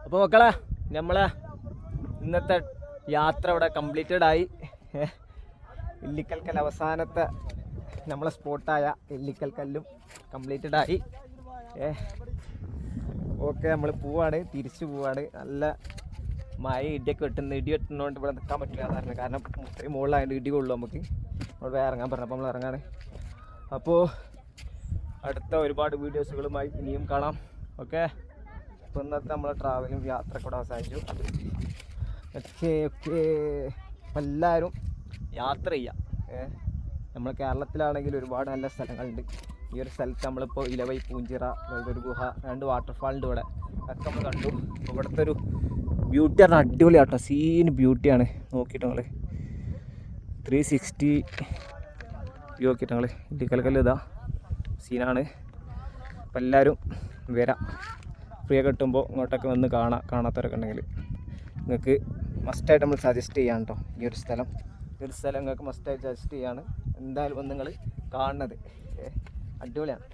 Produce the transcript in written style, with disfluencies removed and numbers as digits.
അപ്പോൾ മക്കളെ നമ്മളെ ഇന്നത്തെ യാത്ര ഇവിടെ കംപ്ലീറ്റഡ് ആയി. ഇല്ലിക്കൽ അവസാനത്തെ നമ്മളെ സ്പോട്ടായ ഇല്ലിക്കൽ കല്ലും കംപ്ലീറ്റഡ് ആയി. ഓക്കെ, നമ്മൾ പോവാണ്, തിരിച്ചു പോവാണ്. നല്ല മഴ ഇടിയൊക്കെ വെട്ടുന്നതുകൊണ്ട് ഇവിടെ നിൽക്കാൻ പറ്റില്ല എന്നായിരുന്നു. കാരണം ഇത്രയും മുകളിലായതുകൊണ്ട് ഇടി കൊള്ളു നമുക്ക്. നമ്മൾ വേറെ ഇറങ്ങാൻ പറഞ്ഞു, അപ്പോൾ നമ്മൾ ഇറങ്ങാണ്. അപ്പോൾ അടുത്ത ഒരുപാട് വീഡിയോസുകളുമായി ഇനിയും കാണാം. ഓക്കെ, അപ്പോൾ ഇന്നത്തെ നമ്മളെ ട്രാവലും യാത്ര കൂടെ അവസാനിച്ചു. ഓക്കെ ഓക്കെ, അപ്പം എല്ലാവരും യാത്ര ചെയ്യാം. നമ്മൾ കേരളത്തിലാണെങ്കിൽ ഒരുപാട് നല്ല സ്ഥലങ്ങളുണ്ട്. ഈ ഒരു സ്ഥലത്ത് നമ്മളിപ്പോൾ ഇലവൈ, പൂഞ്ചിറ, ഒരു ഗുഹ, 2 വാട്ടർഫാളുണ്ട് ഇവിടെ. അതൊക്കെ നമ്മൾ കണ്ടു. ഇവിടുത്തെ ഒരു ബ്യൂട്ടി ആണ്, അടിപൊളിയാട്ടോ, സീൻ ബ്യൂട്ടിയാണ്. നോക്കിയിട്ട് നിങ്ങൾ 360 വ്യൂ നോക്കിയിട്ട് നിങ്ങൾ ഇല്ലിക്കൽ ഇതാ സീനാണ്. അപ്പം എല്ലാവരും വരാം. ഫ്രീ കിട്ടുമ്പോൾ ഇങ്ങോട്ടൊക്കെ വന്ന് കാണാത്തവരൊക്കെ ഉണ്ടെങ്കിൽ നിങ്ങൾക്ക് മസ്റ്റായിട്ട് നമ്മൾ സജസ്റ്റ് ചെയ്യാം കേട്ടോ. ഈ ഒരു സ്ഥലം നിങ്ങൾക്ക് മസ്റ്റായിട്ട് സജസ്റ്റ് ചെയ്യാണ്. എന്തായാലും വന്ന് നിങ്ങൾ കാണുന്നത് അടിപൊളിയാണ്.